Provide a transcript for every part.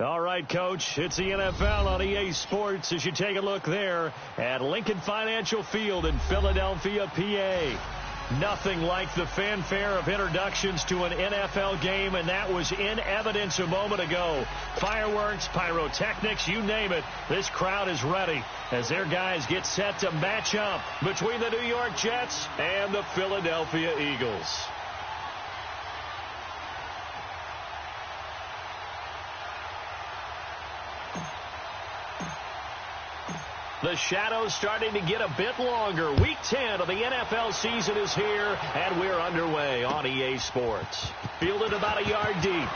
All right, Coach, it's the NFL on EA Sports as you take a look there at Lincoln Financial Field in Philadelphia, PA. Nothing like the fanfare of introductions to an NFL game, and that was in evidence a moment ago. Fireworks, pyrotechnics, you name it. This crowd is ready as their guys get set to match up between the New York Jets and the Philadelphia Eagles. The shadows starting to get a bit longer. Week 10 of the NFL season is here, and we're underway on EA Sports. Fielded about a yard deep.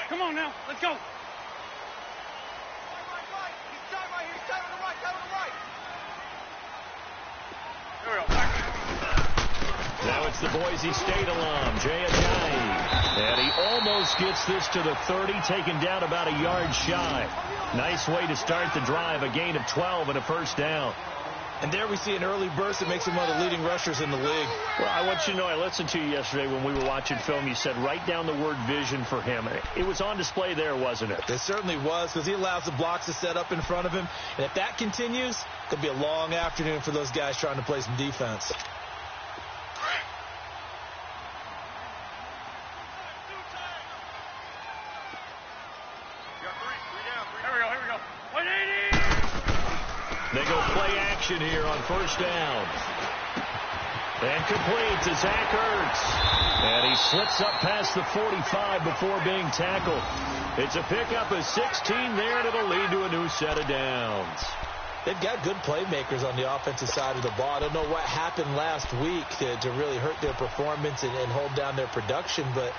Come on now, let's go. There we go. Now it's the Boise State alum, Jay Ajayi. And he almost gets this to the 30, taken down about a yard shy. Nice way to start the drive, a gain of 12 and a first down. And there we see an early burst that makes him one of the leading rushers in the league. Well, I want you to know, I listened to you yesterday when we were watching film. You said write down the word vision for him. It was on display there, wasn't it? It certainly was, because he allows the blocks to set up in front of him. And if that continues, it could be a long afternoon for those guys trying to play some defense. They go play action here on first down. And complete to Zach Ertz. And he slips up past the 45 before being tackled. It's a pickup of 16 there, and it'll lead to a new set of downs. They've got good playmakers on the offensive side of the ball. I don't know what happened last week to really hurt their performance and hold down their production, but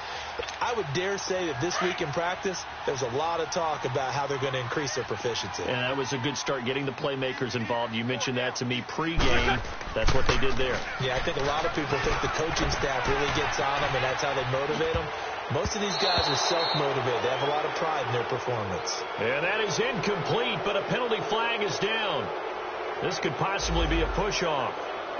I would dare say that this week in practice, there's a lot of talk about how they're going to increase their proficiency. And that was a good start, getting the playmakers involved. You mentioned that to me pregame. That's what they did there. Yeah, I think a lot of people think the coaching staff really gets on them, and that's how they motivate them. Most of these guys are self-motivated. They have a lot of pride in their performance. And that is incomplete, but a penalty flag is down. This could possibly be a push-off.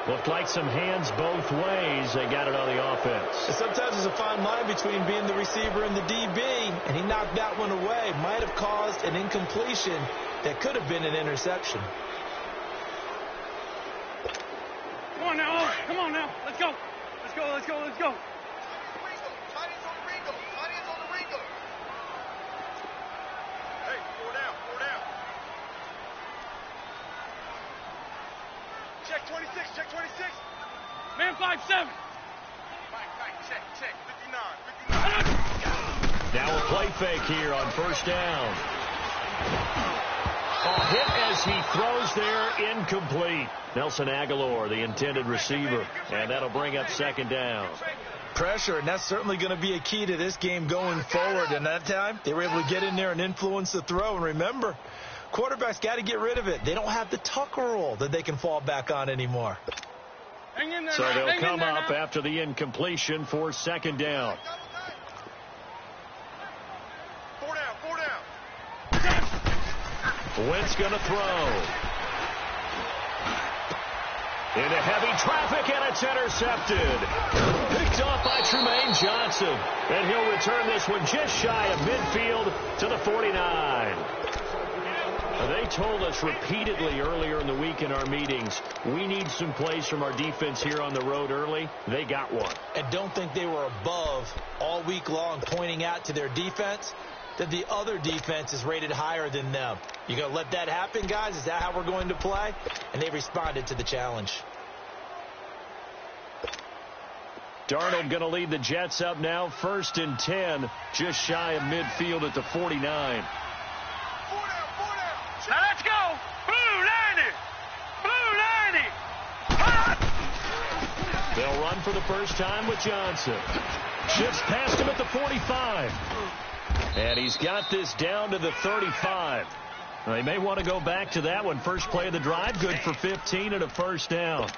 Looked like some hands both ways. They got it on the offense. And sometimes there's a fine line between being the receiver and the DB, and he knocked that one away. Might have caused an incompletion that could have been an interception. Come on now, come on now. Let's go. Let's go, let's go, let's go. Check 26, check 26. Man 5-7. Check, 59. Now a play fake here on first down. A hit as he throws there, incomplete. Nelson Aguilar, the intended receiver, and that'll bring up second down. Pressure, and that's certainly going to be a key to this game going forward. And that time, they were able to get in there and influence the throw. And remember, quarterbacks got to get rid of it. They don't have the Tucker rule that they can fall back on anymore. Hang in there, so they'll come there up now. after the incompletion for second down. 4 down, 4 down. Wentz going to throw. Into heavy traffic, and it's intercepted. Picked off by Tremaine Johnson. And he'll return this one just shy of midfield to the 49. They told us repeatedly earlier in the week in our meetings, we need some plays from our defense here on the road early. They got one. And don't think they were above all week long pointing out to their defense that the other defense is rated higher than them. You going to let that happen, guys? Is that how we're going to play? And they responded to the challenge. Darnold going to lead the Jets up now. 1st and 10, just shy of midfield at the 49. 4 down, 4 down. Now let's go. Blue 90. Blue 90. They'll run for the first time with Johnson. Shifts past him at the 45. And he's got this down to the 35. They may want to go back to that one. First play of the drive, good for 15 and a first down.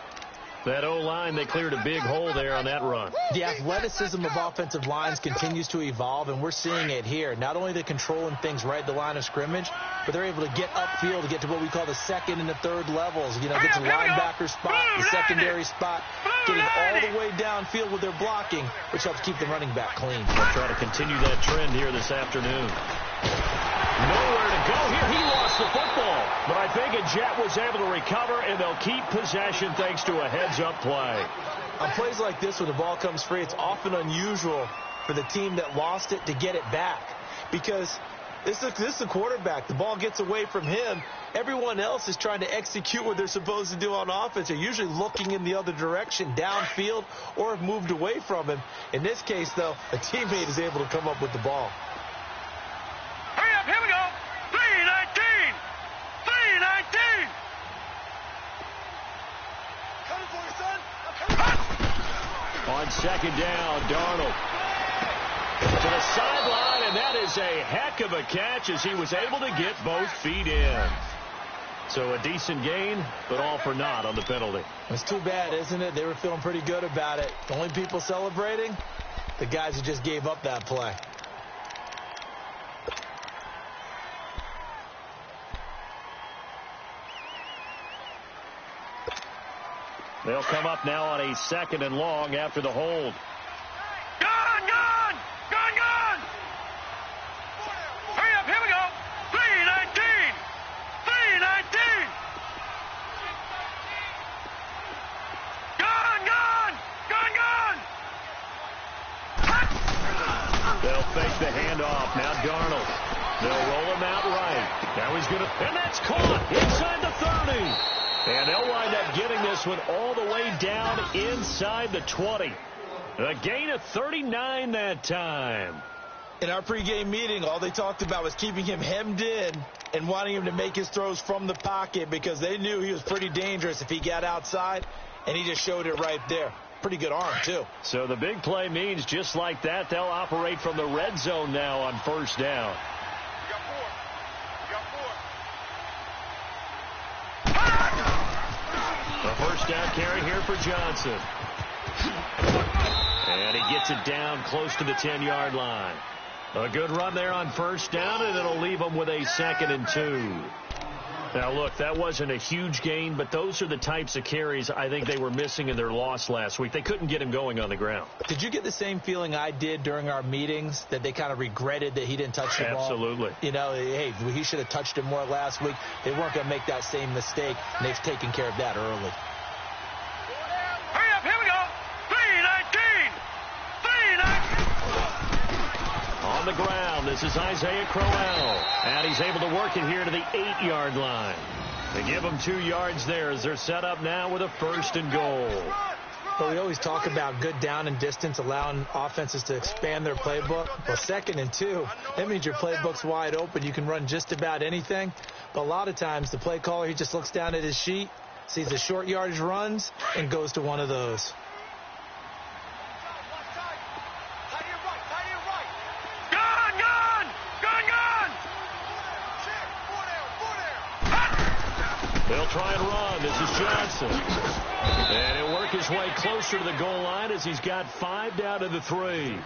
That O-line, they cleared a big hole there on that run. The athleticism of offensive lines continues to evolve, and we're seeing it here. Not only they're controlling things right at the line of scrimmage, but they're able to get upfield to get to what we call the second and the third levels. You know, get to linebacker spot, the secondary spot, getting all the way downfield with their blocking, which helps keep the running back clean. They'll try to continue that trend here this afternoon. Nowhere to go here. He lost the football. But I think a Jet was able to recover, and they'll keep possession thanks to a heads-up play. On plays like this where the ball comes free, it's often unusual for the team that lost it to get it back. Because this is the quarterback. The ball gets away from him. Everyone else is trying to execute what they're supposed to do on offense. They're usually looking in the other direction, downfield, or have moved away from him. In this case, though, a teammate is able to come up with the ball. Hurry up, here we go. 3-19. 3-19. Coming for you, son. I'm coming. On second down, Darnold to the sideline, and that is a heck of a catch as he was able to get both feet in. So a decent gain, but all for naught on the penalty. It's too bad, isn't it? They were feeling pretty good about it. The only people celebrating, the guys who just gave up that play. They'll come up now on a second and long after the hold. Gone, gone. Gone, gone. Hurry up, here we go. 3-19. 3-19. Gone, gone. Gone, gone. They'll fake the handoff. Now Darnold. They'll roll him out right. Now he's going to, and that's caught inside the 30. And they'll wind up getting this one all the way down inside the 20. A gain of 39 that time. In our pregame meeting, all they talked about was keeping him hemmed in and wanting him to make his throws from the pocket because they knew he was pretty dangerous if he got outside, and he just showed it right there. Pretty good arm, too. So the big play means just like that, they'll operate from the red zone now on first down. You got four. You got four. The first down carry here for Johnson. And he gets it down close to the 10-yard line. A good run there on first down, and it'll leave them with a 2nd and 2. Now, look, that wasn't a huge gain, but those are the types of carries I think they were missing in their loss last week. They couldn't get him going on the ground. Did you get the same feeling I did during our meetings, that they kind of regretted that he didn't touch the ball? Absolutely. You know, hey, he should have touched it more last week. They weren't going to make that same mistake, and they've taken care of that early. Hurry up, here we go. 3-19. 3-19. On the ground, this is Isaiah Crowell. And he's able to work it here to the 8-yard line. They give him 2 yards there as they're set up now with a 1st and goal. But we always talk about good down and distance, allowing offenses to expand their playbook. Well, 2nd and 2, that means your playbook's wide open. You can run just about anything. But a lot of times the play caller, he just looks down at his sheet, sees the short yardage runs, and goes to one of those. Gone, gone. Gone, gone. They'll try and run. This is Johnson. And he'll work his way closer to the goal line as he's got 5 down to the 3.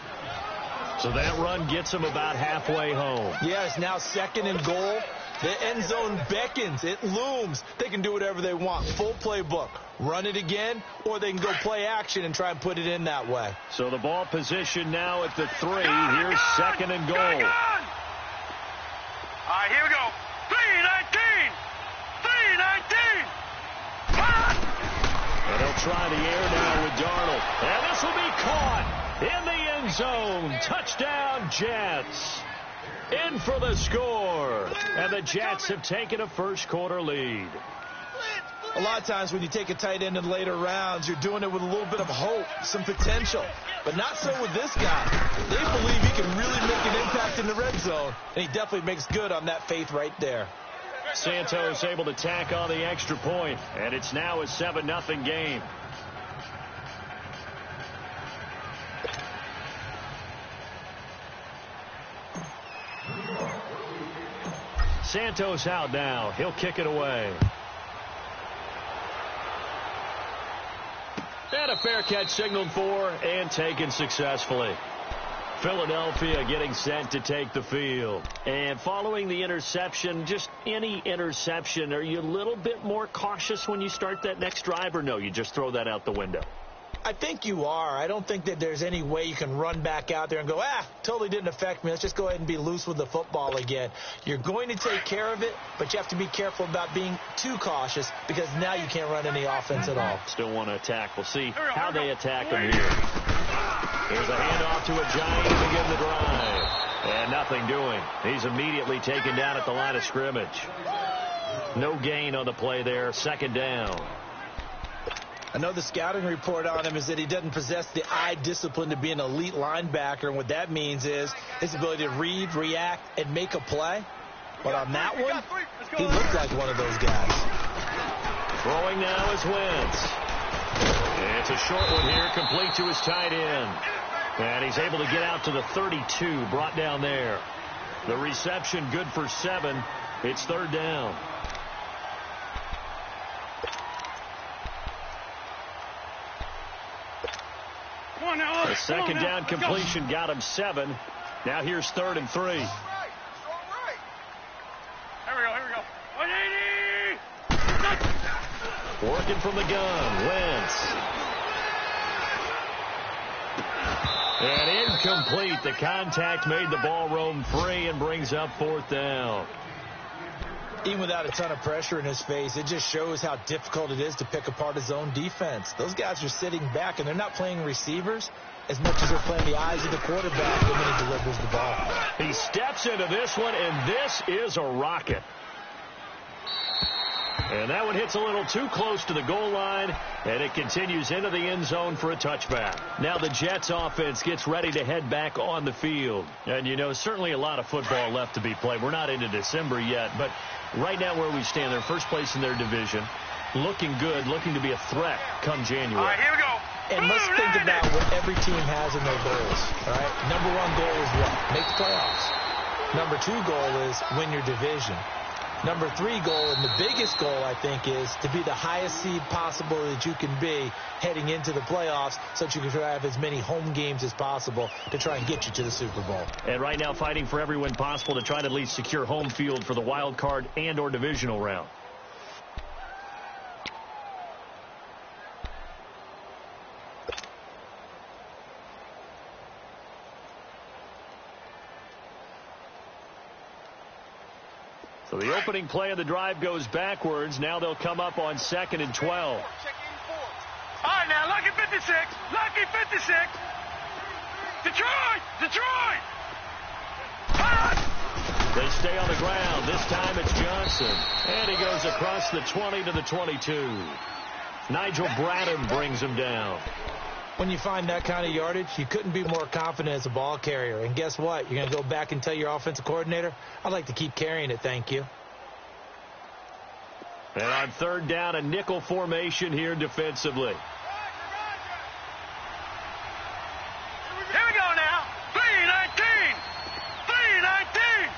So that run gets him about halfway home. Yeah, it's now 2nd and goal. The end zone beckons. It looms. They can do whatever they want. Full playbook. Run it again, or they can go play action and try and put it in that way. So the ball position now at the 3. Here's 2nd and goal. Gone, gone. All right, here we go. 3-19. 3-19. And they'll try the air now with Darnold. And this will be caught in the end zone. Touchdown, Jets. In for the score. And the Jets have taken a first-quarter lead. A lot of times when you take a tight end in later rounds, you're doing it with a little bit of hope, some potential. But not so with this guy. They believe he can really make an impact in the red zone, and he definitely makes good on that faith right there. Santos able to tack on the extra point, and it's now a 7-0 game. Santos out now. He'll kick it away. And a fair catch signaled for and taken successfully. Philadelphia getting set to take the field. And following the interception, just any interception, are you a little bit more cautious when you start that next drive, or no, you just throw that out the window? I think you are. I don't think that there's any way you can run back out there and go, totally didn't affect me. Let's just go ahead and be loose with the football again. You're going to take care of it, but you have to be careful about being too cautious because now you can't run any offense at all. Still want to attack. We'll see how they attack them here. Here's a handoff to a Giant to begin the drive. And nothing doing. He's immediately taken down at the line of scrimmage. No gain on the play there. Second down. I know the scouting report on him is that he doesn't possess the eye discipline to be an elite linebacker, and what that means is his ability to read, react, and make a play. But on that one, he looked like one of those guys. Throwing now is Wentz. It's a short one here, complete to his tight end. And he's able to get out to the 32, brought down there. The reception good for 7. It's third down. The second down completion got him 7. Now here's 3rd and 3. Here we go. 180! Working from the gun, Wentz. And incomplete. The contact made the ball roam free and brings up 4th down. Even without a ton of pressure in his face, it just shows how difficult it is to pick apart his own defense. Those guys are sitting back, and they're not playing receivers as much as they're playing the eyes of the quarterback when he delivers the ball. He steps into this one, and this is a rocket. And that one hits a little too close to the goal line, and it continues into the end zone for a touchback. Now the Jets offense gets ready to head back on the field. And, you know, certainly a lot of football left to be played. We're not into December yet, but right now where we stand, they're first place in their division, looking good, looking to be a threat come January. All right, here we go. And let's think about what every team has in their goals, all right? Number 1 goal is what? Make the playoffs. Number 2 goal is win your division. Number 3 goal, and the biggest goal, I think, is to be the highest seed possible that you can be heading into the playoffs so that you can have as many home games as possible to try and get you to the Super Bowl. And right now fighting for every win possible to try to at least secure home field for the wild card and or divisional round. So the opening play of the drive goes backwards. Now they'll come up on 2nd and 12. All right, now, lucky 56. Lucky 56. Detroit! They stay on the ground. This time it's Johnson. And he goes across the 20 to the 22. Nigel Bradham brings him down. When you find that kind of yardage, you couldn't be more confident as a ball carrier. And guess what? You're going to go back and tell your offensive coordinator, I'd like to keep carrying it, thank you. And on 3rd down, a nickel formation here defensively. Here we go now. 3-19. 3-19.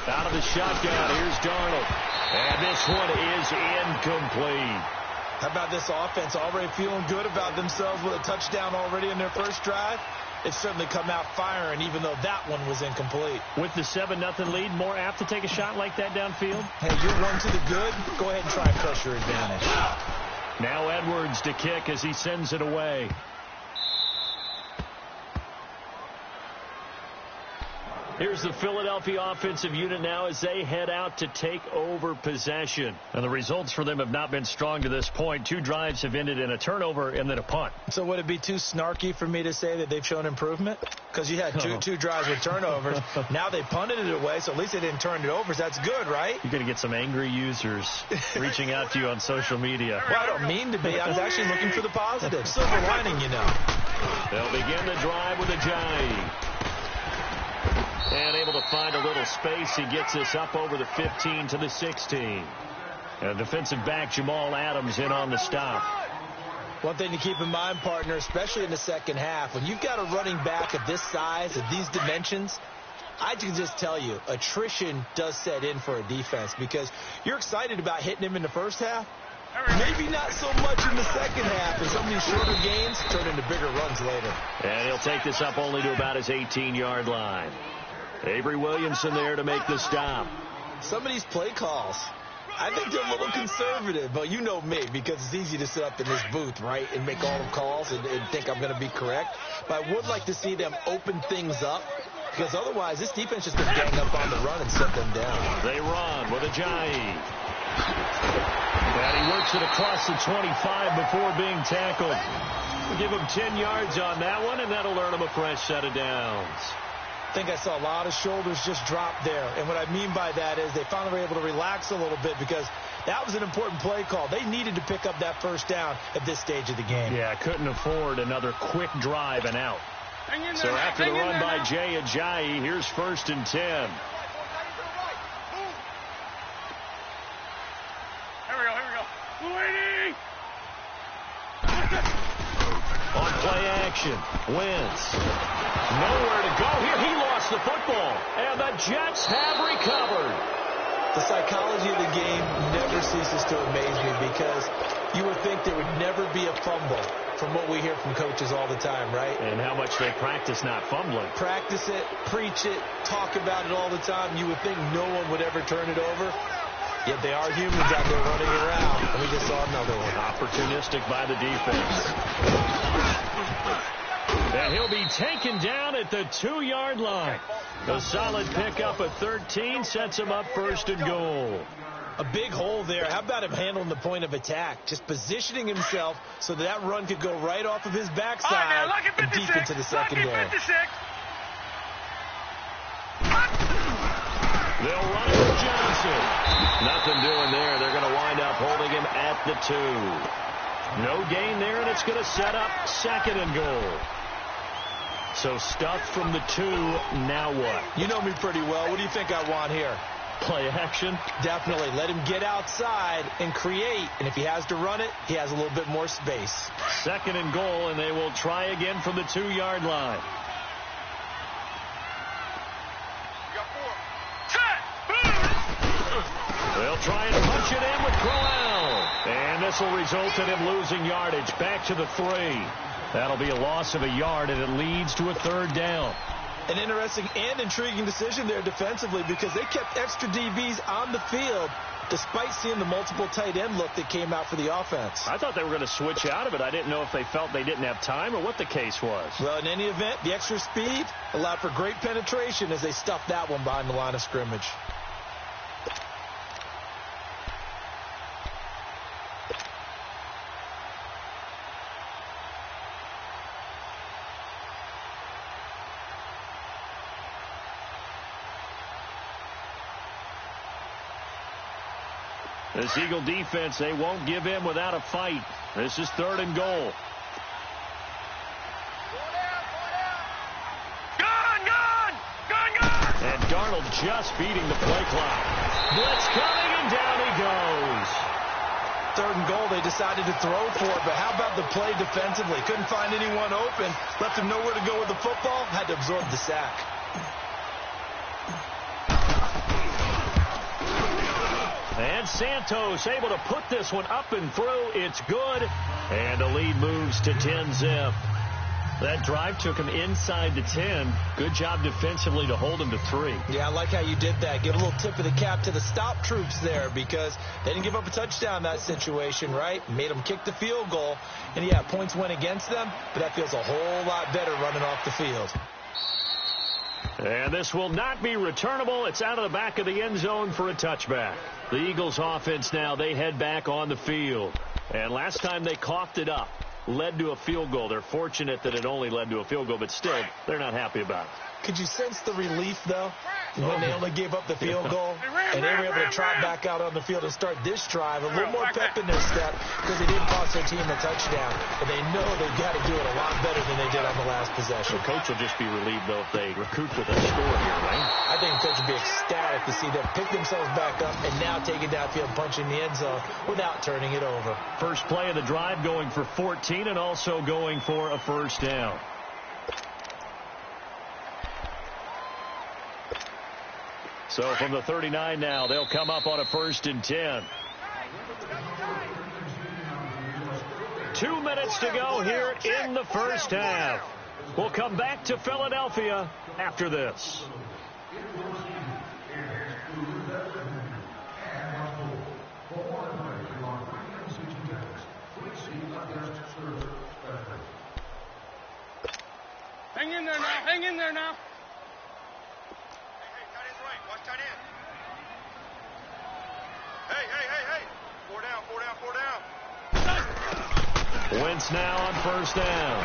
Out of the shotgun, here's Darnold. And this one is incomplete. How about this offense already feeling good about themselves with a touchdown already in their first drive? It's certainly come out firing, even though that one was incomplete. With the 7-0 lead, more apt to take a shot like that downfield? Hey, you're one to the good. Go ahead and try and press your advantage. Now Edwards to kick as he sends it away. Here's the Philadelphia offensive unit now as they head out to take over possession. And the results for them have not been strong to this point. 2 drives have ended in a turnover and then a punt. So would it be too snarky for me to say that they've shown improvement? Because you had two drives with turnovers. Now they punted it away, so at least they didn't turn it over. So that's good, right? You're going to get some angry users reaching out to you on social media. Well, I don't mean to be. I was actually looking for the positive. Silver lining, you know. They'll begin the drive with a Giant. And able to find a little space. He gets us up over the 15 to the 16. And defensive back Jamal Adams in on the stop. One thing to keep in mind, partner, especially in the second half, when you've got a running back of this size, of these dimensions, I can just tell you, attrition does set in for a defense because you're excited about hitting him in the first half. Maybe not so much in the second half, and some of these shorter gains turn into bigger runs later. And he'll take this up only to about his 18-yard line. Avery Williamson there to make the stop. Some of these play calls, I think they're a little conservative, but you know me, because it's easy to sit up in this booth, right, and make all the calls and think I'm going to be correct. But I would like to see them open things up, because otherwise this defense just going to gang up on the run and set them down. They run with Ajayi. And he works it across the 25 before being tackled. We'll give him 10 yards on that one, and that'll earn him a fresh set of downs. I think I saw a lot of shoulders just drop there. And what I mean by that is they finally were able to relax a little bit because that was an important play call. They needed to pick up that first down at this stage of the game. Yeah, couldn't afford another quick drive and out. So after the run by Jay Ajayi, here's 1st and 10. Here we go. Waiting. On play action, Wentz. Nowhere to go here. He lost the football, and the Jets have recovered. The psychology of the game never ceases to amaze me because you would think there would never be a fumble from what we hear from coaches all the time, right? And how much they practice not fumbling. Practice it, preach it, talk about it all the time. You would think no one would ever turn it over. Yet they are humans out there running around, and we just saw another one. Opportunistic by the defense. And he'll be taken down at the 2-yard line. A solid pickup of 13 sets him up 1st and goal. A big hole there. How about him handling the point of attack? Just positioning himself so that run could go right off of his backside and deep into the secondary. They'll run it with Johnson. Nothing doing there. They're going to wind up holding him at the 2. No gain there, and it's going to set up 2nd and goal. So stuff from the 2, now what? You know me pretty well. What do you think I want here? Play action? Definitely. Let him get outside and create. And if he has to run it, he has a little bit more space. 2nd and goal, and they will try again from the 2-yard line. They'll try and punch it in with Crowell. And this will result in him losing yardage. Back to the 3. That'll be a loss of a yard, and it leads to a 3rd down. An interesting and intriguing decision there defensively because they kept extra DBs on the field despite seeing the multiple tight end look that came out for the offense. I thought they were going to switch out of it. I didn't know if they felt they didn't have time or what the case was. Well, in any event, the extra speed allowed for great penetration as they stuffed that one behind the line of scrimmage. This Eagle defense, they won't give in without a fight. This is 3rd and goal. Gone! And Darnold just beating the play clock. Blitz coming, and down he goes. 3rd and goal, they decided to throw for it, but how about the play defensively? Couldn't find anyone open, left him nowhere to go with the football, had to absorb the sack. And Santos able to put this one up and through. It's good. And the lead moves to 10-zip. That drive took him inside the 10. Good job defensively to hold him to 3. Yeah, I like how you did that. Give a little tip of the cap to the stop troops there because they didn't give up a touchdown in that situation, right? Made them kick the field goal. And, yeah, points went against them, but that feels a whole lot better running off the field. And this will not be returnable. It's out of the back of the end zone for a touchback. The Eagles offense now, they head back on the field. And last time they coughed it up, led to a field goal. They're fortunate that it only led to a field goal, but still, they're not happy about it. Could you sense the relief, though, when they only gave up the field goal? And and they were able to trot back out on the field and start this drive a little more pep in their step because they didn't cost their team a touchdown. And they know they've got to do it a lot better than they did on the last possession. The coach will just be relieved, though, if they recoup with a score here, right? I think the coach would be ecstatic to see them pick themselves back up and now take it downfield, punch in the end zone without turning it over. First play of the drive going for 14 and also going for a first down. So from the 39 now, they'll come up on a 1st and 10. 2 minutes to go here in the first half. We'll come back to Philadelphia after this. Hang in there now. Hang in there now. Hey. 4 down. Wentz now on first down.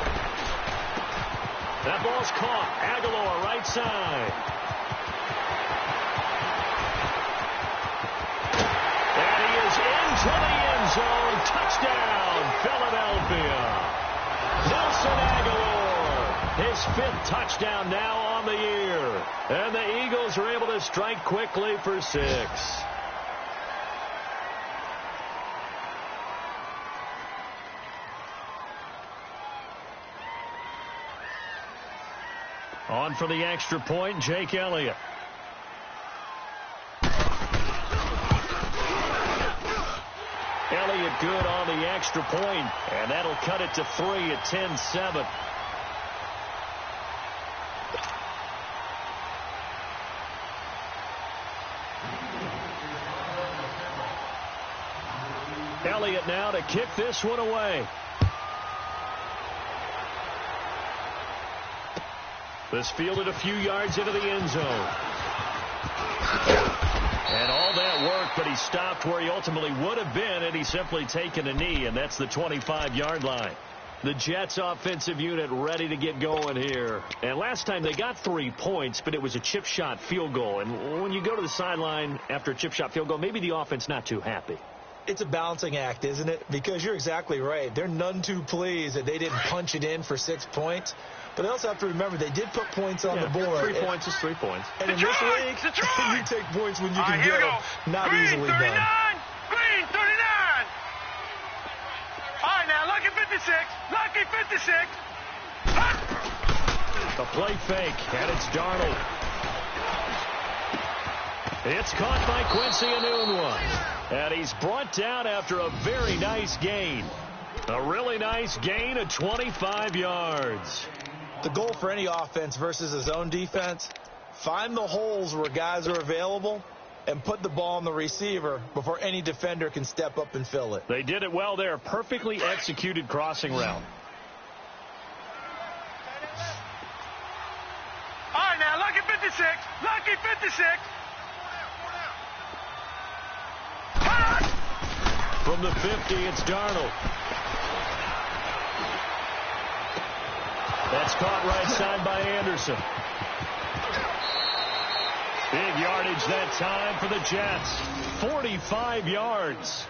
That ball's caught. Aguilar right side. And he is into the end zone. Touchdown, Philadelphia. Nelson Aguilar, his 5th touchdown now on the year. And the Eagles are able to strike quickly for 6. On for the extra point, Jake Elliott. Elliott good on the extra point, and that'll cut it to 3 at 10-7. Elliott now to kick this one away. This fielded a few yards into the end zone. And all that work, but he stopped where he ultimately would have been, and he's simply taken a knee, and that's the 25-yard line. The Jets offensive unit ready to get going here. And last time they got 3 points, but it was a chip shot field goal. And when you go to the sideline after a chip shot field goal, maybe the offense not too happy. It's a balancing act, isn't it? Because you're exactly right. They're none too pleased that they didn't punch it in for 6 points. But they also have to remember they did put points on the board. 3 points is 3 points. And in this league, you take points when you can get them. Not Green, easily 39. done. Green, 39. All right, now, lucky 56. Lucky 56. The play fake, and it's Darnold. It's caught by Quincy Enunwa. And he's brought down after a very nice gain. A really nice gain of 25 yards. The goal for any offense versus a zone defense, find the holes where guys are available and put the ball on the receiver before any defender can step up and fill it. They did it well there. Perfectly executed crossing route. All right, now, lucky 56. Lucky 56. From the 50, it's Darnold. That's caught right side by Anderson. Big yardage that time for the Jets. 45 yards.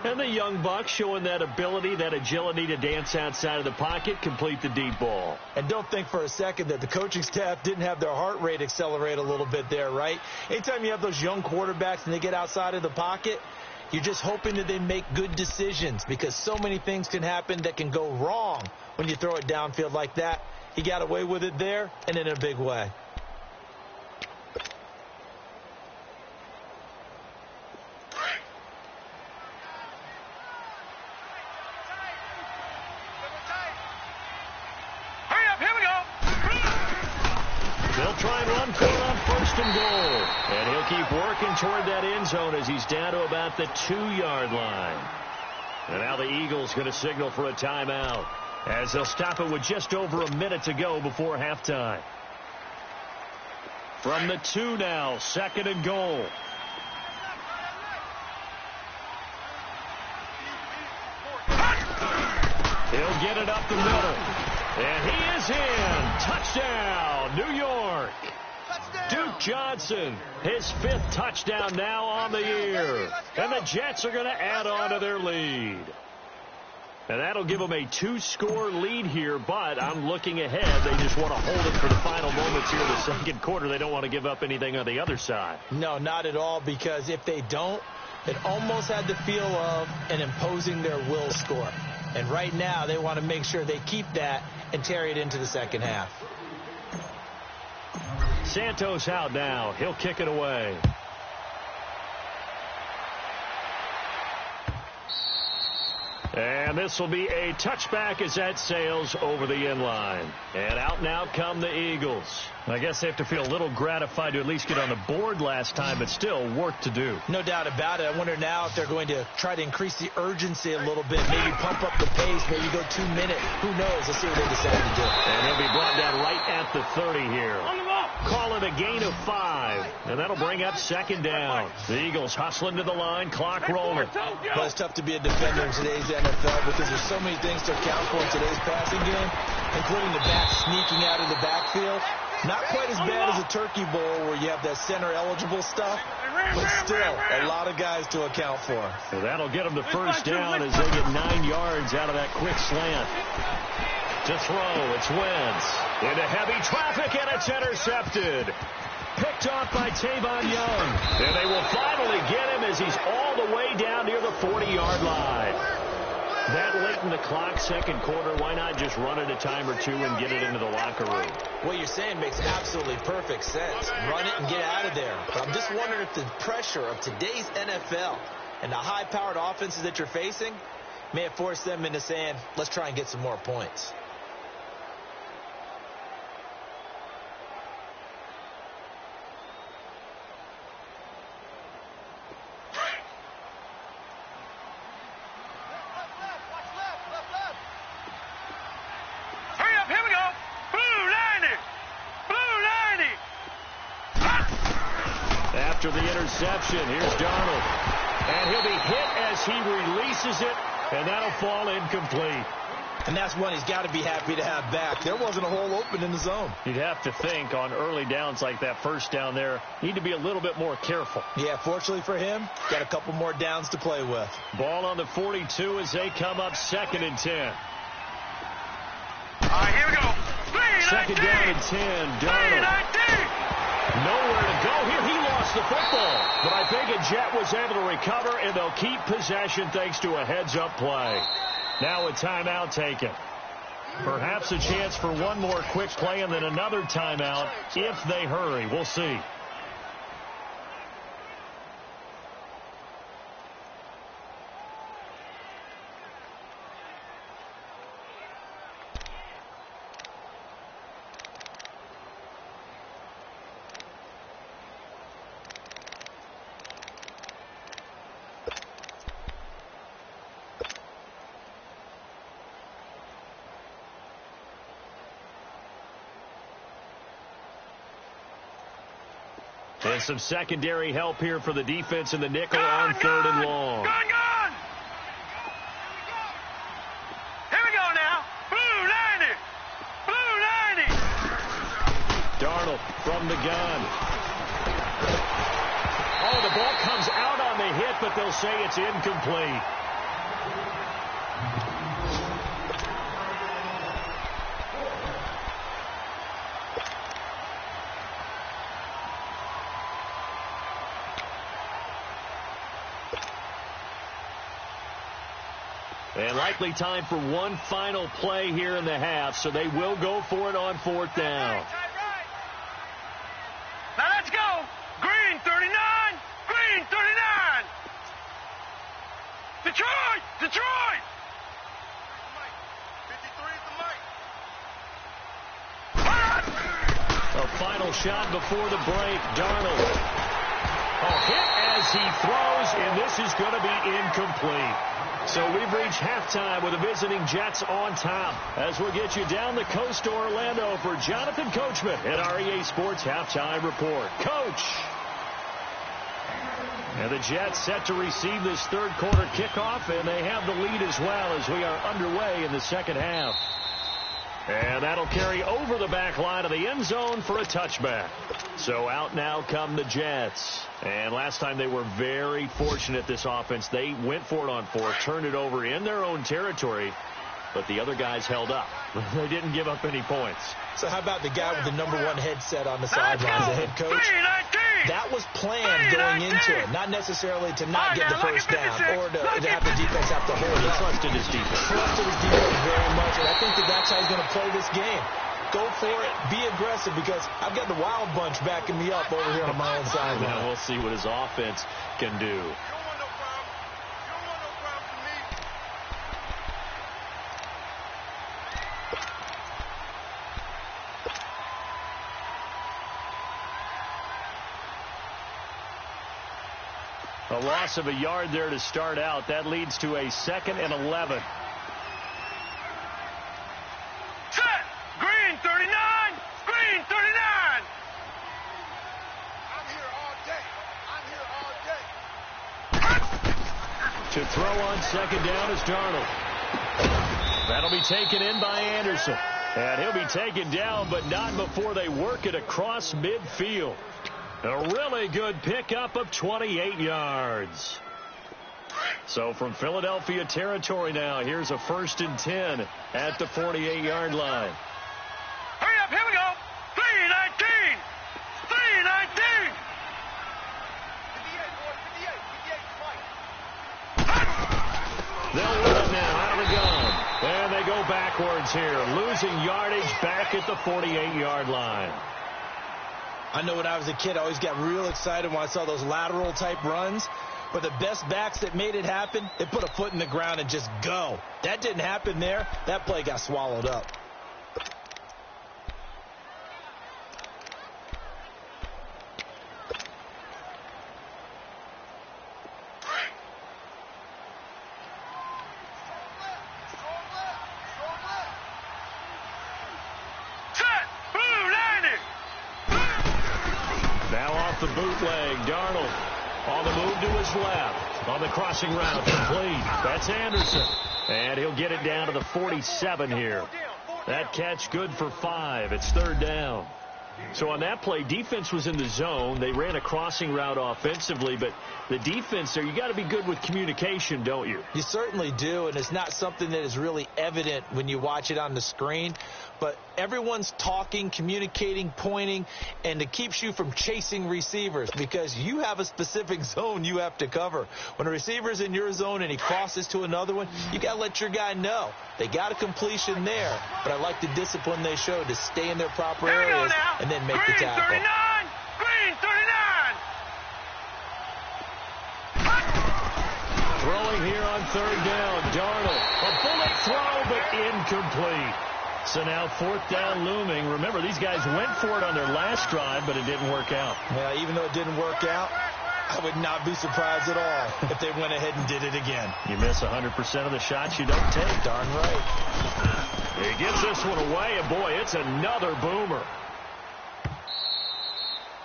And the young buck showing that ability, that agility to dance outside of the pocket, complete the deep ball. And don't think for a second that the coaching staff didn't have their heart rate accelerate a little bit there, right? Anytime you have those young quarterbacks and they get outside of the pocket, you're just hoping that they make good decisions because so many things can happen that can go wrong when you throw it downfield like that. He got away with it there and in a big way. Hurry up, here we go. They'll try and run for it on 1st and goal. And he'll keep working toward that end zone as he's down to about the 2-yard line. And now the Eagles going to signal for a timeout as they'll stop it with just over a minute to go before halftime. From the 2 now, 2nd and goal. He'll get it up the middle. And he is in. Touchdown, New York. Duke Johnson, his 5th touchdown now on the year. And the Jets are going to add on to their lead. And that'll give them a 2-score lead here, but I'm looking ahead. They just want to hold it for the final moments here in the second quarter. They don't want to give up anything on the other side. No, not at all, because if they don't, it almost had the feel of an imposing their will score. And right now, they want to make sure they keep that and carry it into the second half. Santos out now. He'll kick it away. And this will be a touchback as that sails over the end line. And out and out come the Eagles. I guess they have to feel a little gratified to at least get on the board last time, but still work to do. No doubt about it. I wonder now if they're going to try to increase the urgency a little bit, maybe pump up the pace, maybe go 2 minutes. Who knows? Let's see what they decide to do. And he'll be brought down right at the 30 here. Call it a gain of 5, and that'll bring up second down. The Eagles hustling to the line, clock rolling. Well, it's tough to be a defender in today's NFL because there's so many things to account for in today's passing game, including the back sneaking out of the backfield. Not quite as bad as a turkey bowl where you have that center-eligible stuff, but still a lot of guys to account for. Well, that'll get them to first down as they get 9 yards out of that quick slant. To throw, it's Wentz. Into heavy traffic, and it's intercepted. Picked off by Tavon Young. And they will finally get him as he's all the way down near the 40-yard line. That late in the clock, second quarter, why not just run it a time or two and get it into the locker room? What you're saying makes absolutely perfect sense. Run it and get out of there. But I'm just wondering if the pressure of today's NFL and the high-powered offenses that you're facing may have forced them into saying, let's try and get some more points. After the interception, here's Darnold. And he'll be hit as he releases it, and that'll fall incomplete. And that's one he's got to be happy to have back. There wasn't a hole open in the zone. You'd have to think on early downs like that first down there, need to be a little bit more careful. Yeah, fortunately for him, got a couple more downs to play with. Ball on the 42 as they come up 2nd and 10. All right, here we go. 3-19. Second down and 10. Darnold. 3-19. Nowhere to go here. He lost the football. But I think a Jet was able to recover, and they'll keep possession thanks to a heads-up play. Now a timeout taken. Perhaps a chance for one more quick play and then another timeout if they hurry. We'll see. And some secondary help here for the defense in the nickel on 3rd and long. Gone! Here we go now. Blue 90. Blue 90. Darnold from the gun. Oh, the ball comes out on the hit, but they'll say it's incomplete. And likely time for one final play here in the half, so they will go for it on 4th down. Now let's go. Green 39. Green 39. Detroit. 53 is the mic. A final shot before the break. Darnold. A hit as he throws, and this is going to be incomplete. So we've reached halftime with the visiting Jets on top. As we'll get you down the coast to Orlando for Jonathan Coachman at our EA Sports Halftime Report. Coach! And the Jets set to receive this third quarter kickoff, and they have the lead as well as we are underway in the second half. And that'll carry over the back line of the end zone for a touchback. So out now come the Jets. And last time they were very fortunate, this offense. They went for it on fourth, turned it over in their own territory, but the other guys held up. They didn't give up any points. So how about the guy with the number one headset on the sidelines, the head coach? That was planned going into it, not necessarily to not get the first down or to have the defense have to hold it. Trusted his defense. Trusted his defense very much, and I think that's how he's going to play this game. Go for it, be aggressive, because I've got the wild bunch backing me up over here on my own sideline. Now we'll see what his offense can do. A loss of a yard there to start out. That leads to a 2nd and 11. Set! Green 39! Green 39! I'm here all day. I'm here all day. To throw on 2nd down is Darnold. That'll be taken in by Anderson. And he'll be taken down, but not before they work it across midfield. A really good pickup of 28 yards. So from Philadelphia territory now, here's a 1st and 10 at the 48-yard line. Hurry up, here we go! 3:19! 3:19! 58, boy, 58, Mike. They'll run it now out of the gun. And they go backwards here, losing yardage back at the 48-yard line. I know when I was a kid, I always got real excited when I saw those lateral-type runs. But the best backs that made it happen, they put a foot in the ground and just go. That didn't happen there. That play got swallowed up. The bootleg, Darnold on the move to his left. On the crossing route, complete. That's Anderson. And he'll get it down to the 47 here. That catch good for 5. It's 3rd down. So on that play, defense was in the zone. They ran a crossing route offensively, but the defense there, you got to be good with communication, don't you? You certainly do, and it's not something that is really evident when you watch it on the screen. But everyone's talking, communicating, pointing, and it keeps you from chasing receivers because you have a specific zone you have to cover. When a receiver's in your zone and he crosses to another one, you got to let your guy know. They got a completion there, but I like the discipline they showed to stay in their proper areas and then make the tackle. 39! Green 39! Throwing here on 3rd down, Darnold. A bullet throw, but incomplete. So now 4th down looming. Remember, these guys went for it on their last drive, but it didn't work out. Yeah, even though it didn't work out, I would not be surprised at all if they went ahead and did it again. You miss 100% of the shots you don't take. Darn right. He gets this one away, and boy, it's another boomer.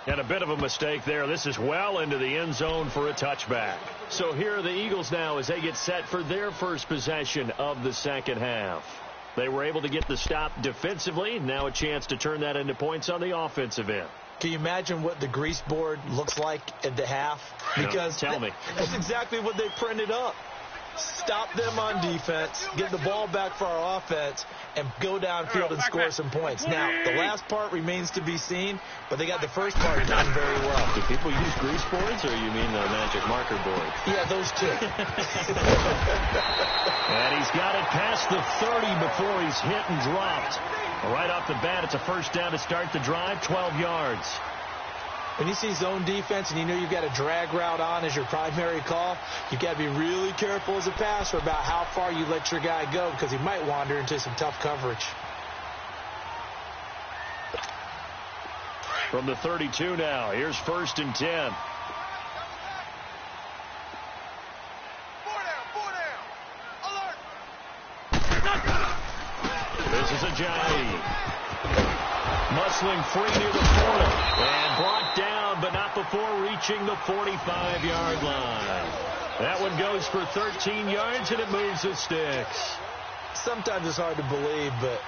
And a bit of a mistake there. This is well into the end zone for a touchback. So here are the Eagles now as they get set for their first possession of the second half. They were able to get the stop defensively. Now a chance to turn that into points on the offensive end. Can you imagine what the grease board looks like at the half? Because tell me. That's exactly what they printed up. Stop them on defense, get the ball back for our offense, and go downfield and score some points. Now, the last part remains to be seen, but they got the first part done very well. Do people use grease boards, or you mean the magic marker board? Yeah, those two. And he's got it past the 30 before he's hit and dropped. Right off the bat, it's a 1st down to start the drive, 12 yards. When you see zone defense and you know you've got a drag route on as your primary call, you've got to be really careful as a passer about how far you let your guy go because he might wander into some tough coverage. From the 32 now, here's 1st and 10. 4 down. Alert. This is Ajayi. Muscling free near the 40. And blocked down, but not before reaching the 45-yard line. That one goes for 13 yards, and it moves the sticks. Sometimes it's hard to believe, but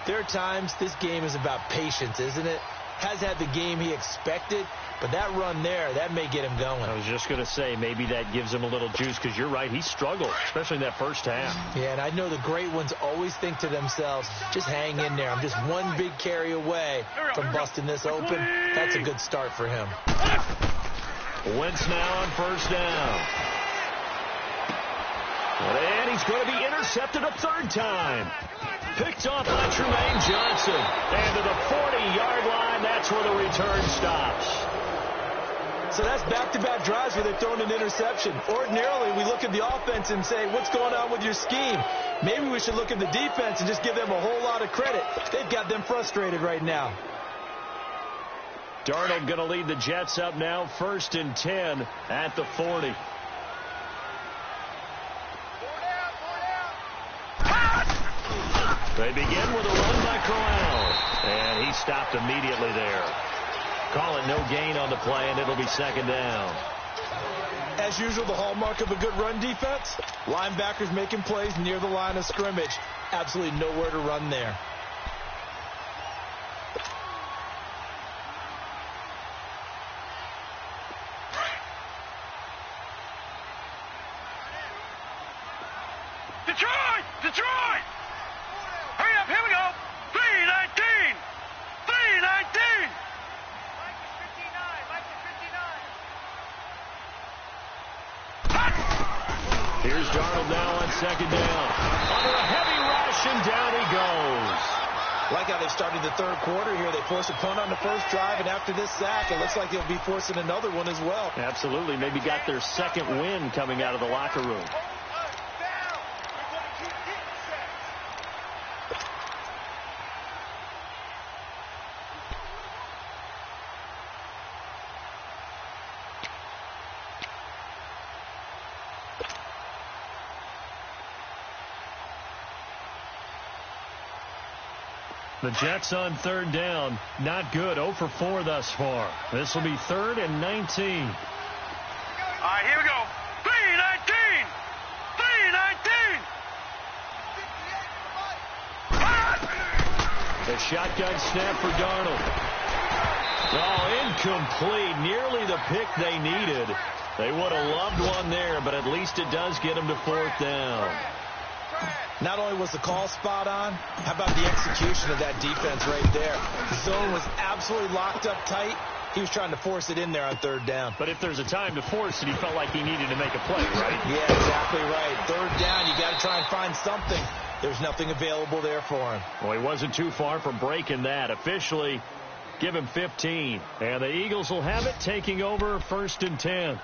There are times this game is about patience, isn't it? Has had the game he expected, but that run there, that may get him going. I was just going to say, maybe that gives him a little juice, because you're right, he struggled, especially in that first half. Yeah, and I know the great ones always think to themselves, just hang in there. I'm just one big carry away from busting this open. That's a good start for him. Wentz now on first down. And he's going to be intercepted a third time. Picked off by Tremaine Johnson. And to the 40-yard line, that's where the return stops. So that's back-to-back drives where they're throwing an interception. Ordinarily, we look at the offense and say, what's going on with your scheme? Maybe we should look at the defense and just give them a whole lot of credit. They've got them frustrated right now. Darnold going to lead the Jets up now, 1st and 10 at the 40. They begin with a run by Corral, and he stopped immediately there. Call it no gain on the play, and it'll be 2nd down. As usual, the hallmark of a good run defense, linebackers making plays near the line of scrimmage. Absolutely nowhere to run there. Detroit! Detroit! Hurry up, here we go! 3-19! 3-19! Here's Darnold now on 2nd down. Under a heavy rush, and down he goes. Like how they started the third quarter here. They forced a punt on the first drive, and after this sack, it looks like they'll be forcing another one as well. Absolutely. Maybe got their second win coming out of the locker room. The Jets on 3rd down. Not good. 0 for 4 thus far. This will be 3rd and 19. All right, here we go. 3-19! 3-19! The shotgun snap for Darnold. Oh, incomplete. Nearly the pick they needed. They would have loved one there, but at least it does get them to 4th down. Not only was the call spot on, how about the execution of that defense right there? The zone was absolutely locked up tight. He was trying to force it in there on 3rd down. But if there's a time to force it, he felt like he needed to make a play, right? Yeah, exactly right. 3rd down, you got to try and find something. There's nothing available there for him. Well, he wasn't too far from breaking that. Officially, give him 15. And the Eagles will have it, taking over 1st and 10.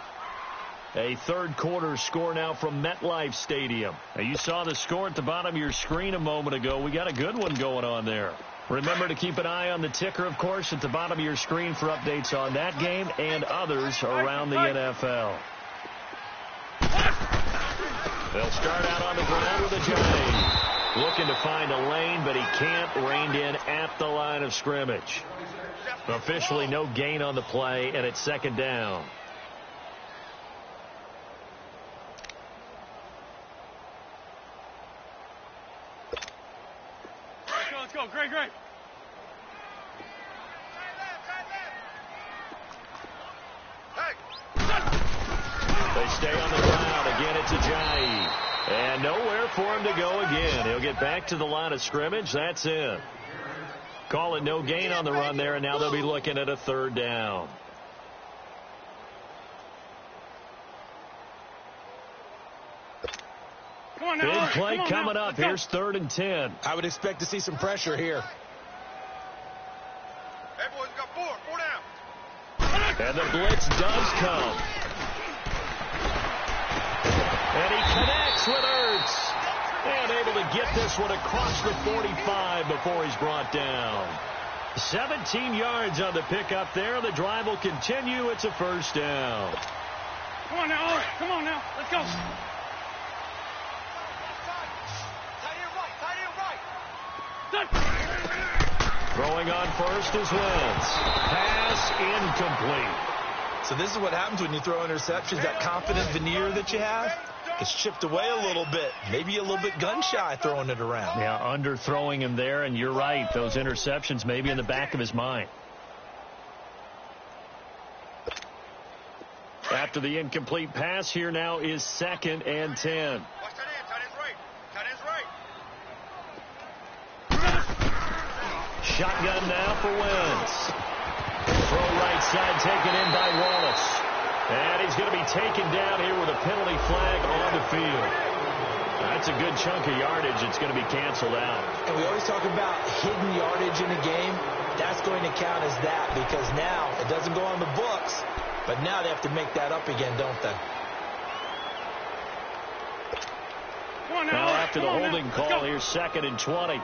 A third quarter score now from MetLife Stadium. Now, you saw the score at the bottom of your screen a moment ago. We got a good one going on there. Remember to keep an eye on the ticker, of course, at the bottom of your screen for updates on that game and others around the NFL. They'll start out on the ground with a Giant. Looking to find a lane, but he can't. Reined in at the line of scrimmage. Officially no gain on the play, and it's 2nd down. Let's go. Great. They stay on the ground. Again, it's Ajayi. And nowhere for him to go again. He'll get back to the line of scrimmage. That's it. Call it no gain on the run there, and now they'll be looking at a 3rd down. Come on now. Big play coming up. Here's 3rd and 10. I would expect to see some pressure here. Hey, boys, we got 4 down. And the blitz does come. And he connects with Ertz. And able to get this one across the 45 before he's brought down. 17 yards on the pickup there. The drive will continue. It's a 1st down. Come on now. Let's go. Throwing on first is Wentz. Pass incomplete. So this is what happens when you throw interceptions, that confident veneer that you have. Gets chipped away a little bit. Maybe a little bit gun-shy throwing it around. Yeah, underthrowing him there, and you're right. Those interceptions maybe in the back of his mind. After the incomplete pass, here now is 2nd and 10. Watch that in. Tight end's right. Tight end's right. Shotgun now for Wentz. Throw right side taken in by Wallace. And he's going to be taken down here with a penalty flag on the field. That's a good chunk of yardage. It's going to be canceled out. And we always talk about hidden yardage in a game. That's going to count as that because now it doesn't go on the books, but now they have to make that up again, don't they? Now after the holding call, here's 2nd and 20.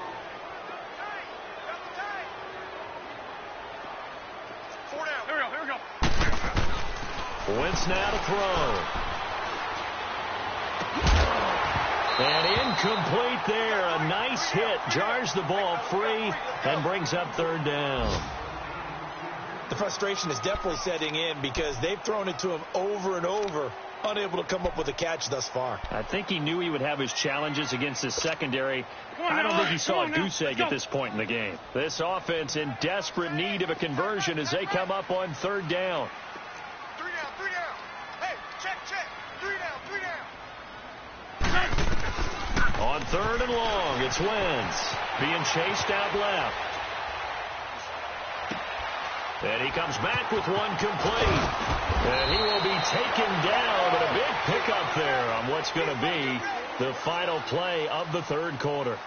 Wentz now to throw. And incomplete there. A nice hit. Jars the ball free and brings up 3rd down. The frustration is definitely setting in because they've thrown it to him over and over, unable to come up with a catch thus far. I think he knew he would have his challenges against his secondary. I don't think he saw a goose egg at this point in the game. This offense in desperate need of a conversion as they come up on 3rd down. Three down. Hey, check. 3 down. On 3rd and long, it's Wentz being chased out left. And he comes back with one complete. And he will be taken down, but a big pickup there on what's going to be the final play of the 3rd quarter.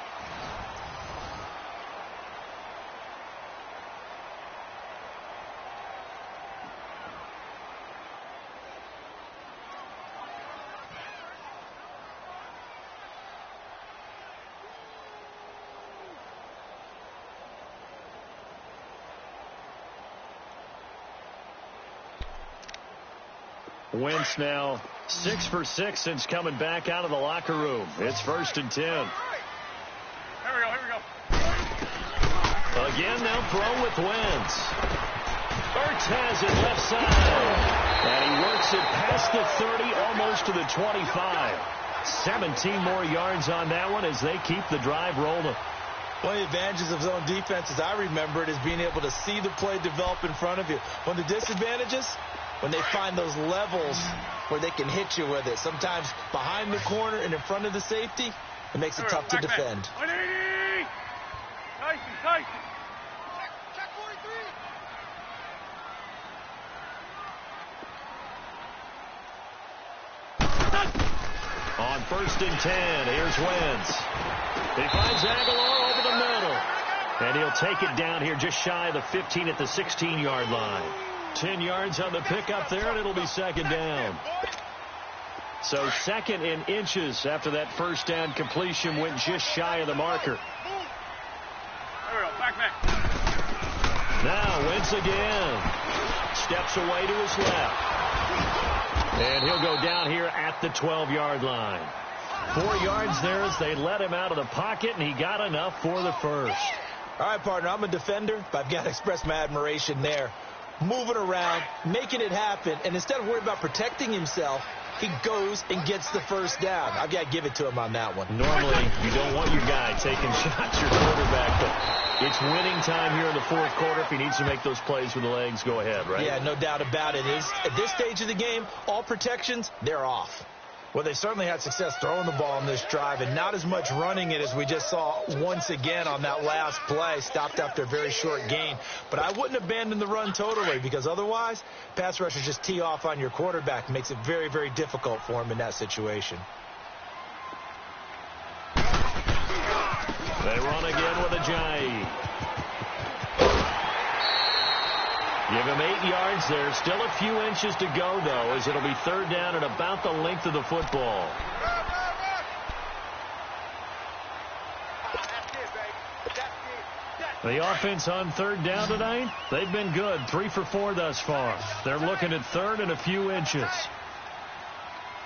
Wentz now 6 for 6 since coming back out of the locker room. It's 1st and 10. Here we go. Again, they'll throw with Wentz. Ertz has it left side. And he works it past the 30, almost to the 25. 17 more yards on that one as they keep the drive rolling. One of the advantages of zone defense, as I remember it, is being able to see the play develop in front of you. One of the disadvantages, when they find those levels where they can hit you with it. Sometimes behind the corner and in front of the safety, it makes it tough to defend. Tyson. Check 43. On 1st and 10, here's Wentz. He finds Aguilar over the middle. And he'll take it down here just shy of the 15 at the 16-yard line. 10 yards on the pickup there, and it'll be 2nd down. So 2nd in inches after that 1st down completion went just shy of the marker. There we go. Back. Now Wentz again. Steps away to his left. And he'll go down here at the 12-yard line. 4 yards there as they let him out of the pocket, and he got enough for the first. All right, partner, I'm a defender, but I've got to express my admiration there. Moving around, making it happen, and instead of worrying about protecting himself, he goes and gets the 1st down. I've got to give it to him on that one. Normally, you don't want your guy taking shots, your quarterback, but it's winning time here in the 4th quarter. If he needs to make those plays with the legs, go ahead, right? Yeah, no doubt about it. At this stage of the game, all protections, they're off. Well, they certainly had success throwing the ball on this drive and not as much running it as we just saw once again on that last play. Stopped after a very short gain. But I wouldn't abandon the run totally because otherwise, pass rushers just tee off on your quarterback. Makes it very, very difficult for him in that situation. They run again with Ajayi. Give him 8 yards there. Still a few inches to go, though, as it'll be 3rd down and about the length of the football. The offense on 3rd down tonight, they've been good. 3 for 4 thus far. They're looking at 3rd and a few inches.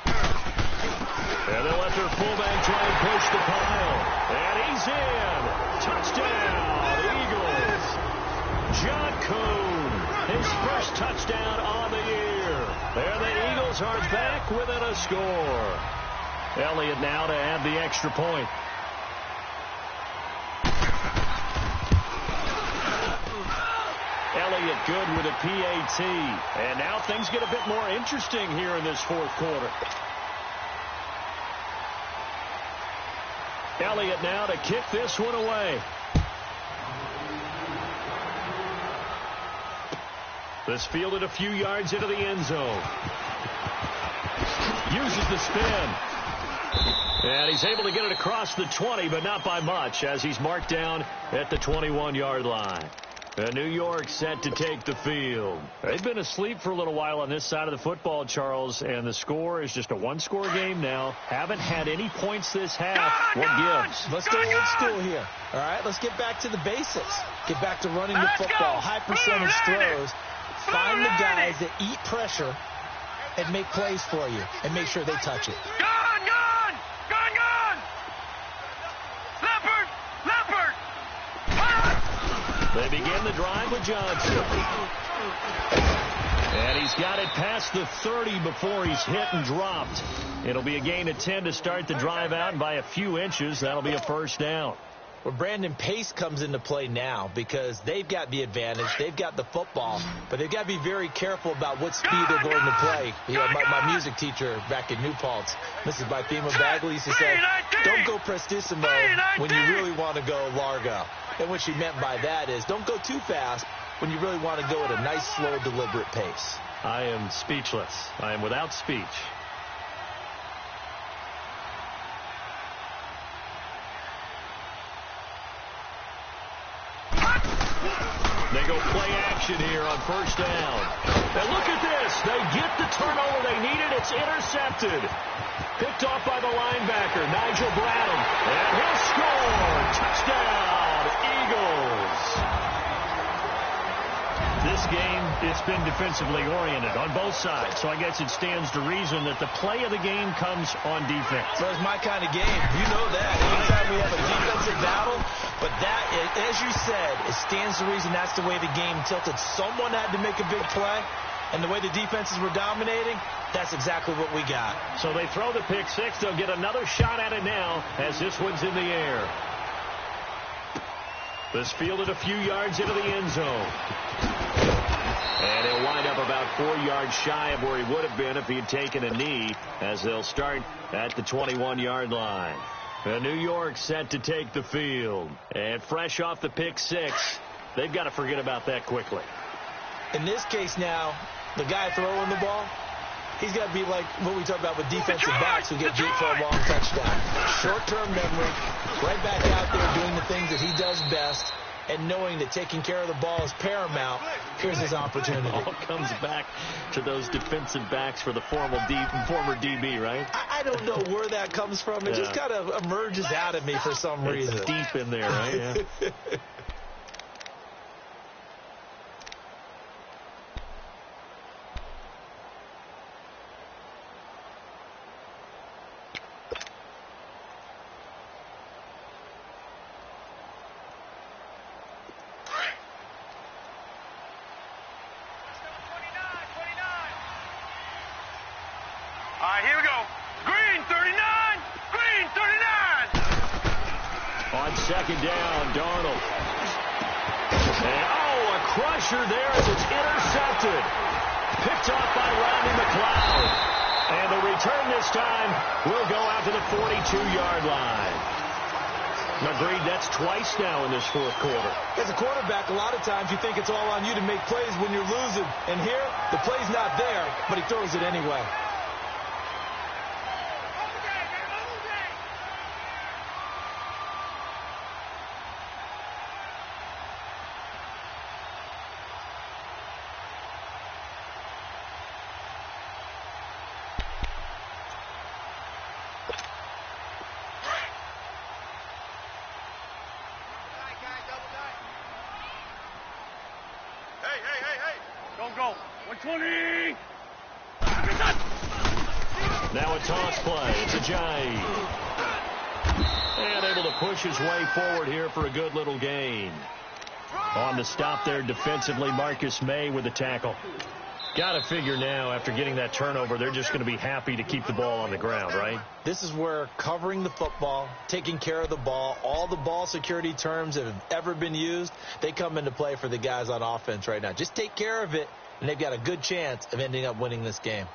And they'll let their fullback try and push the pile. And he's in. Touchdown, Eagles. John Kuhn, his first touchdown on the year. And the Eagles are back within a score. Elliott now to add the extra point. Elliott good with a PAT. And now things get a bit more interesting here in this fourth quarter. Elliott now to kick this one away. This fielded a few yards into the end zone. Uses the spin. And he's able to get it across the 20, but not by much, as he's marked down at the 21-yard line. New York set to take the field. They've been asleep for a little while on this side of the football, Charles, and the score is just a one-score game now. Haven't had any points this half. What gives? Let's go old school here. All right, let's get back to the basics. Get back to running the football, high percentage throws. Find the guys that eat pressure and make plays for you and make sure they touch it. They begin the drive with Johnson. And he's got it past the 30 before he's hit and dropped. It'll be a gain of 10 to start the drive out, and by a few inches, that'll be a first down. Well, Brandon, pace comes into play now because they've got the advantage. They've got the football, but they've got to be very careful about what speed they're going to play. You know, my music teacher back in New Paltz, Mrs. Bythema Bagley, used to say, don't go prestissimo when you really want to go largo. And what she meant by that is don't go too fast when you really want to go at a nice, slow, deliberate pace. I am speechless. I am without speech. They go play action here on first down. And look at this. They get the turnover they needed. It's intercepted. Picked off by the linebacker, Nigel Bradham. And he'll score. Touchdown, Eagles. This game, it's been defensively oriented on both sides. So I guess it stands to reason that the play of the game comes on defense. So it's my kind of game. You know that. Anytime we have a defensive battle, but that, as you said, it stands to reason that's the way the game tilted. Someone had to make a big play, and the way the defenses were dominating, that's exactly what we got. So they throw the pick six. They'll get another shot at it now as this one's in the air. This fielded a few yards into the end zone. And he'll wind up about 4 yards shy of where he would have been if he had taken a knee, as they'll start at the 21-yard line. New York set to take the field. And fresh off the pick six, they've got to forget about that quickly. In this case now, the guy throwing the ball, he's got to be like what we talk about with defensive backs who get beat for a long touchdown. Short-term memory, right back out there doing the things that he does best, and knowing that taking care of the ball is paramount. Here's his opportunity. It all comes back to those defensive backs for the former DB, right? I don't know where that comes from. It just kind of emerges out of me for some reason. It's deep in there, right? Yeah. All right, here we go. Green 39. Green 39. On second down, Darnold. And, a crusher there as it's intercepted. Picked off by Rodney McLeod. And the return this time will go out to the 42-yard line. Agreed, that's twice now in this fourth quarter. As a quarterback, a lot of times you think it's all on you to make plays when you're losing. And here, the play's not there, but he throws it anyway. Go. 120. Now a toss play. It's Ajayi. And able to push his way forward here for a good little gain. On the stop there defensively, Marcus May with the tackle. Got to figure now, after getting that turnover, they're just going to be happy to keep the ball on the ground, right? This is where covering the football, taking care of the ball, all the ball security terms that have ever been used, they come into play for the guys on offense right now. Just take care of it, and they've got a good chance of ending up winning this game.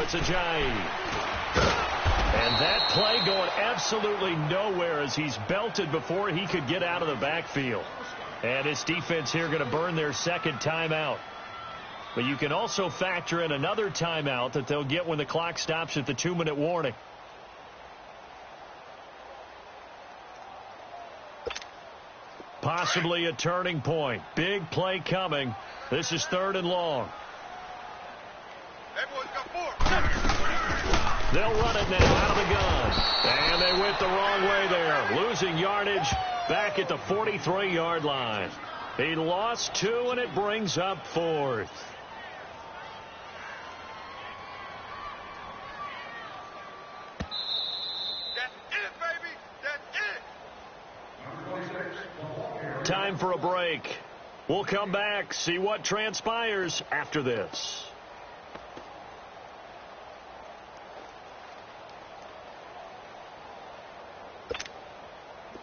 Ajayi. And that play going absolutely nowhere as he's belted before he could get out of the backfield. And his defense here going to burn their second timeout. But you can also factor in another timeout that they'll get when the clock stops at the 2-minute warning. Possibly a turning point. Big play coming. This is 3rd and long. They'll run it now out of the gun. And they went the wrong way there. Losing yardage back at the 43-yard line. He lost 2, and it brings up 4th. That's it, baby. That's it. Time for a break. We'll come back, see what transpires after this.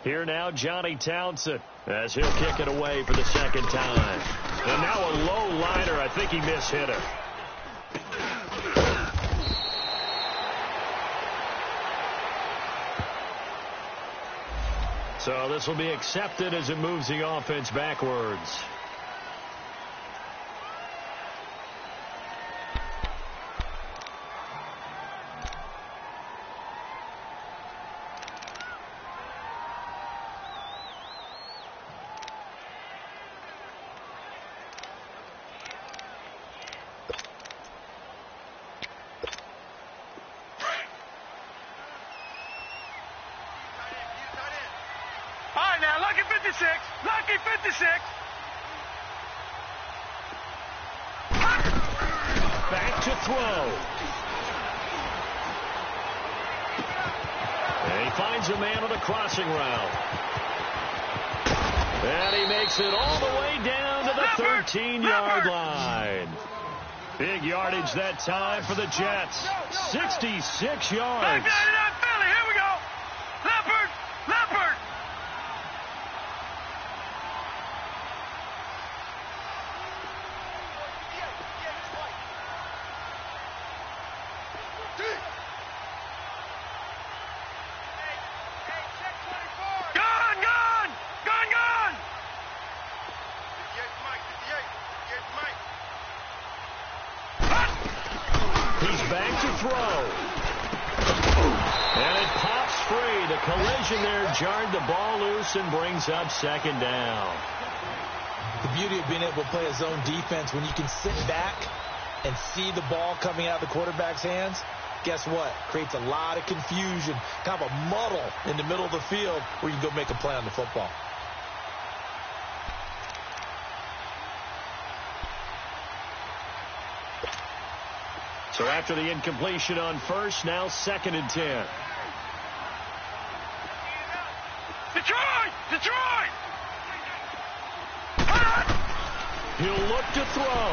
Here now, Johnny Townsend, as he'll kick it away for the second time. And now a low liner. I think he mishit it. So this will be accepted as it moves the offense backwards. Lucky 56. Lucky 56. Back to throw. And he finds a man on a crossing route. And he makes it all the way down to the 13-yard line. Big yardage that time for the Jets. 66 yards. Philly. Here we go. Leopard. Collision there jarred the ball loose and brings up second down. The beauty of being able to play a zone defense, when you can sit back and see the ball coming out of the quarterback's hands, guess what? Creates a lot of confusion, kind of a muddle in the middle of the field where you can go make a play on the football. So after the incompletion on first, now 2nd and 10. Detroit! He'll look to throw.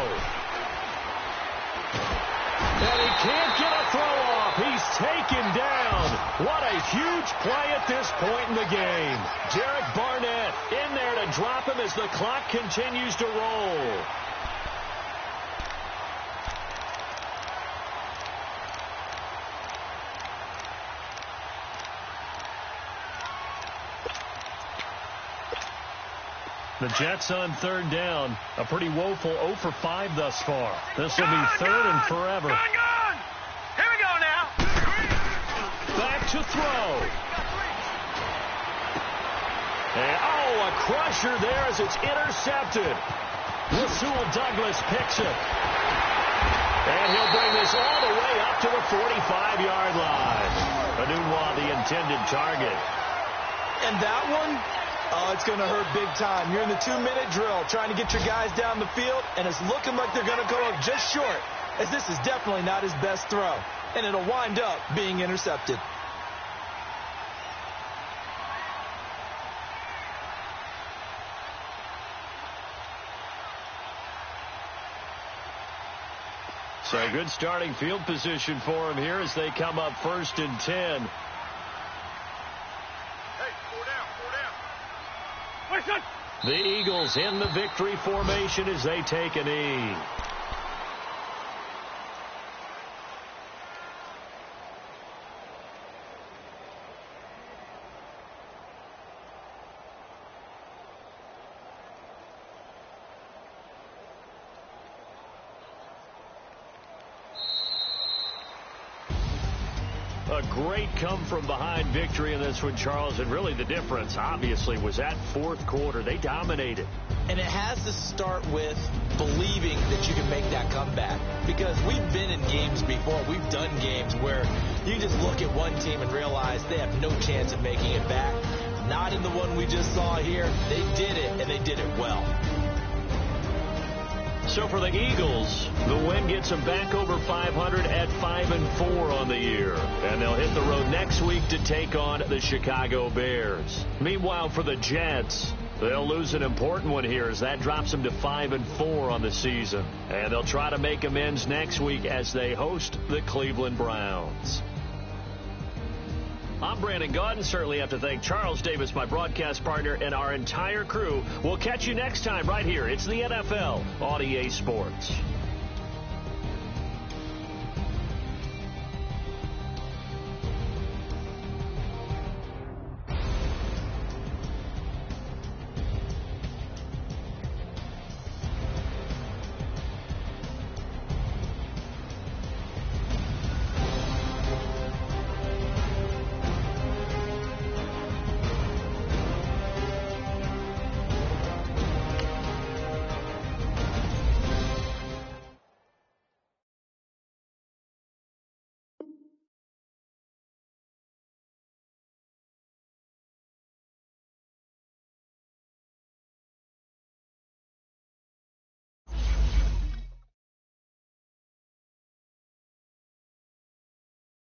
And he can't get a throw off. He's taken down. What a huge play at this point in the game. Derek Barnett in there to drop him as the clock continues to roll. The Jets on 3rd down. A pretty woeful 0 for 5 thus far. This will be 3rd and forever. Gone. Here we go now. Back to throw. And, a crusher there as it's intercepted. Rasul Douglas picks it. And he'll bring this all the way up to the 45-yard line. Anunwa, the intended target. And that one, oh, it's going to hurt big time. You're in the 2-minute drill trying to get your guys down the field, and it's looking like they're going to go up just short, as this is definitely not his best throw, and it'll wind up being intercepted. So good starting field position for him here as they come up 1st and 10. Hey, 4 down. Listen. The Eagles in the victory formation as they take a knee. A great come-from-behind victory in this one, Charles, and really the difference, obviously, was that fourth quarter. They dominated. And it has to start with believing that you can make that comeback. Because we've been in games before. We've done games where you just look at one team and realize they have no chance of making it back. Not in the one we just saw here. They did it, and they did it well. So for the Eagles, the win gets them back over 500 at 5-4 on the year. And they'll hit the road next week to take on the Chicago Bears. Meanwhile, for the Jets, they'll lose an important one here as that drops them to 5-4 on the season. And they'll try to make amends next week as they host the Cleveland Browns. I'm Brandon Gaudin. Certainly have to thank Charles Davis, my broadcast partner, and our entire crew. We'll catch you next time right here. It's the NFL on EA Sports.